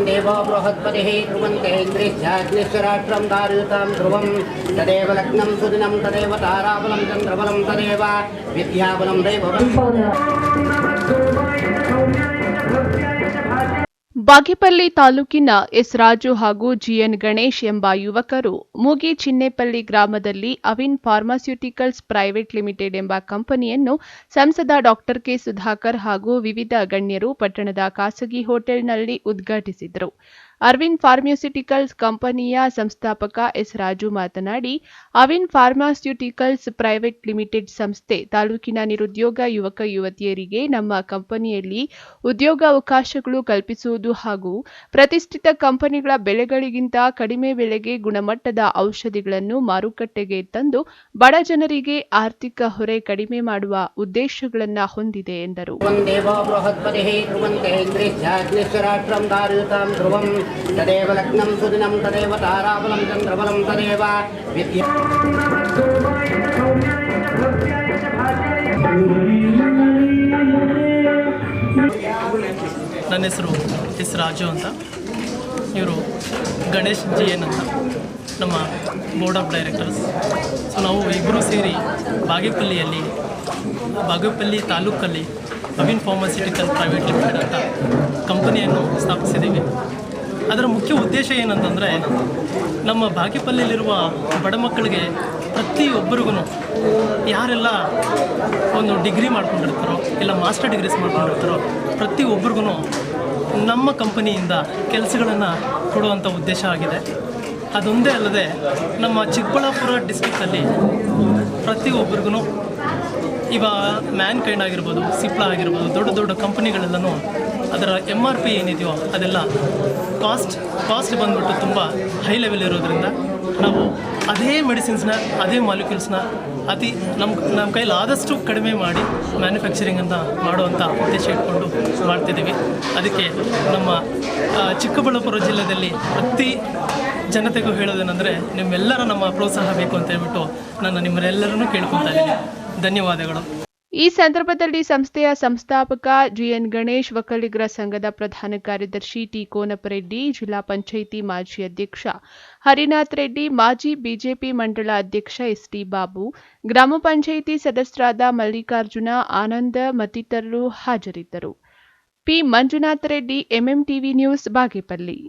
देवो बृहस्पतिः ध्रुवन्ते इन्द्रिश्चाग्निश्चराष्ट्रं दारुतां ध्रुवं तदेव लग्नं सुदिनं तदेव ताराबलं चन्द्रबलं तदेव विद्याबलं दैवबलं। ಬಾಗೇಪಲ್ಲಿ ತಾಲೂಕಿನ ಎಸ್ ರಾಜು ಹಾಗೂ ಜಿಎನ್ ಗಣೇಶ್ ಎಂಬ ಯುವಕರು ಮೂಗಿ ಚಿನ್ನೇಪಲ್ಲಿ ಗ್ರಾಮದಲ್ಲಿ ಅವಿನ್ ಫಾರ್ಮಾಸ್ಯೂಟಿಕಲ್ಸ್ ಪ್ರೈವೇಟ್ ಲಿಮಿಟೆಡ್ ಎಂಬ ಕಂಪನಿಯನ್ನು ಸಂಸದ ಡಾಕ್ಟರ್ ಕೆ ಸುಧಾಕರ್ ಹಾಗೂ ವಿವಿಧ ಗಣ್ಯರು ಪಟ್ಟಣದ ಖಾಸಗಿ ಹೋಟೆಲ್ನಲ್ಲಿ ಉದ್ಘಾಟಿಸಿದರು. ಅರವಿಂದ್ ಫಾರ್ಮಾಸ್ಯೂಟಿಕಲ್ಸ್ ಕಂಪನಿಯ ಸಂಸ್ಥಾಪಕ ಎಸ್ ರಾಜು ಮಾತನಾಡಿ, ಅವಿನ್ ಫಾರ್ಮಾಸ್ಯೂಟಿಕಲ್ಸ್ ಪ್ರೈವೇಟ್ ಲಿಮಿಟೆಡ್ ಸಂಸ್ಥೆ ತಾಲೂಕಿನ ನಿರುದ್ಯೋಗ ಯುವಕ ಯುವತಿಯರಿಗೆ ನಮ್ಮ ಕಂಪನಿಯಲ್ಲಿ ಉದ್ಯೋಗಾವಕಾಶಗಳು ಕಲ್ಪಿಸುವುದು ಹಾಗೂ ಪ್ರತಿಷ್ಠಿತ ಕಂಪನಿಗಳ ಬೆಲೆಗಳಿಗಿಂತ ಕಡಿಮೆ ಬೆಲೆಗೆ ಗುಣಮಟ್ಟದ ಔಷಧಿಗಳನ್ನು ಮಾರುಕಟ್ಟೆಗೆ ತಂದು ಬಡ ಜನರಿಗೆ ಆರ್ಥಿಕ ಹೊರೆ ಕಡಿಮೆ ಮಾಡುವ ಉದ್ದೇಶಗಳನ್ನು ಹೊಂದಿದೆ ಎಂದರು. तदेव लग्नं सुदिनं तदेव ताराबलं चन्द्रबलं तदेव विद्या। ನನ್ನ ಹೆಸರು ಎಸ್ ರಾಜು ಅಂತ, ಇವರು ಗಣೇಶ್ ಜಿಎನ್ ಅಂತ ನಮ್ಮ ಬೋರ್ಡ್ ಆಫ್ ಡೈರೆಕ್ಟರ್ಸ್. ಸೊ ನಾವು ಇಬ್ಬರು ಸೇರಿ ಬಾಗೇಪಲ್ಲಿ ತಾಲೂಕಲ್ಲಿ ಅವಿನ್ ಫಾರ್ಮಾಸ್ಯೂಟಿಕಲ್ ಪ್ರೈವೇಟ್ ಲಿಮಿಟೆಡ್ ಅಂತ ಕಂಪನಿಯನ್ನು ಸ್ಥಾಪಿಸಿದ್ದೀವಿ. ಅದರ ಮುಖ್ಯ ಉದ್ದೇಶ ಏನಂತಂದರೆ, ನಮ್ಮ ಬಾಗೇಪಲ್ಲಿಯಲ್ಲಿರುವ ಬಡ ಮಕ್ಕಳಿಗೆ ಪ್ರತಿಯೊಬ್ಬರಿಗೂ ಯಾರೆಲ್ಲ ಒಂದು ಡಿಗ್ರಿ ಮಾಡ್ಕೊಂಡಿರ್ತಾರೋ ಇಲ್ಲ ಮಾಸ್ಟರ್ ಡಿಗ್ರೀಸ್ ಮಾಡ್ಕೊಂಡಿರ್ತಾರೋ ಪ್ರತಿಯೊಬ್ಬರಿಗೂ ನಮ್ಮ ಕಂಪನಿಯಿಂದ ಕೆಲಸಗಳನ್ನು ಕೊಡುವಂಥ ಉದ್ದೇಶ ಆಗಿದೆ. ಅದೊಂದೇ ಅಲ್ಲದೆ ನಮ್ಮ ಚಿಕ್ಕಬಳ್ಳಾಪುರ ಡಿಸ್ಟ್ರಿಕ್ಟಲ್ಲಿ ಪ್ರತಿಯೊಬ್ಬರಿಗೂ ಇವಾಗ ಮ್ಯಾನ್ ಕೈಂಡ್ ಆಗಿರ್ಬೋದು, ಸಿಪ್ಲಾ ಆಗಿರ್ಬೋದು, ದೊಡ್ಡ ದೊಡ್ಡ ಕಂಪನಿಗಳೆಲ್ಲನೂ ಅದರ MRP ಏನಿದೆಯೋ ಅದೆಲ್ಲ ಕಾಸ್ಟ್ ಬಂದ್ಬಿಟ್ಟು ತುಂಬ ಹೈ ಲೆವೆಲ್ ಇರೋದ್ರಿಂದ ನಾವು ಅದೇ ಮೆಡಿಸಿನ್ಸ್ನ ಅದೇ ಮಾಲಿಕ್ಯೂಲ್ಸ್ನ ನಮ್ಮ ಕೈಲಿ ಆದಷ್ಟು ಕಡಿಮೆ ಮಾಡಿ ಮ್ಯಾನುಫ್ಯಾಕ್ಚರಿಂಗನ್ನು ಮಾಡುವಂಥ ಉದ್ದೇಶ ಇಟ್ಕೊಂಡು ಮಾಡ್ತಿದ್ದೀವಿ. ಅದಕ್ಕೆ ನಮ್ಮ ಚಿಕ್ಕಬಳ್ಳಾಪುರ ಜಿಲ್ಲೆಯಲ್ಲಿ ಪ್ರತಿ ಜನತೆಗೂ ಹೇಳೋದೇನೆಂದರೆ, ನಿಮ್ಮೆಲ್ಲರ ನಮ್ಮ ಪ್ರೋತ್ಸಾಹ ಬೇಕು ಅಂತ ಹೇಳ್ಬಿಟ್ಟು ನಾನು ನಿಮ್ಮನ್ನೆಲ್ಲರನ್ನೂ ಕೇಳ್ಕೊತಾ ಇದ್ದೀನಿ. ಧನ್ಯವಾದಗಳು. ಈ ಸಂದರ್ಭದಲ್ಲಿ ಸಂಸ್ಥೆಯ ಸಂಸ್ಥಾಪಕ ಜಿಎನ್ ಗಣೇಶ್, ಒಕ್ಕಲಿಗರ ಸಂಘದ ಪ್ರಧಾನ ಕಾರ್ಯದರ್ಶಿ ಟಿ ಕೋನಪರೆಡ್ಡಿ, ಜಿಲ್ಲಾ ಪಂಚಾಯಿತಿ ಮಾಜಿ ಅಧ್ಯಕ್ಷ ಹರಿನಾಥ್ ರೆಡ್ಡಿ, ಮಾಜಿ ಬಿಜೆಪಿ ಮಂಡಳ ಅಧ್ಯಕ್ಷ ಎಸ್ಟಿ ಬಾಬು, ಗ್ರಾಮ ಪಂಚಾಯಿತಿ ಸದಸ್ಯರಾದ ಮಲ್ಲಿಕಾರ್ಜುನ, ಆನಂದ ಮತ್ತಿತರರು ಹಾಜರಿದ್ದರು. P Manjunatha Reddy, MMTV news, Bagepalli.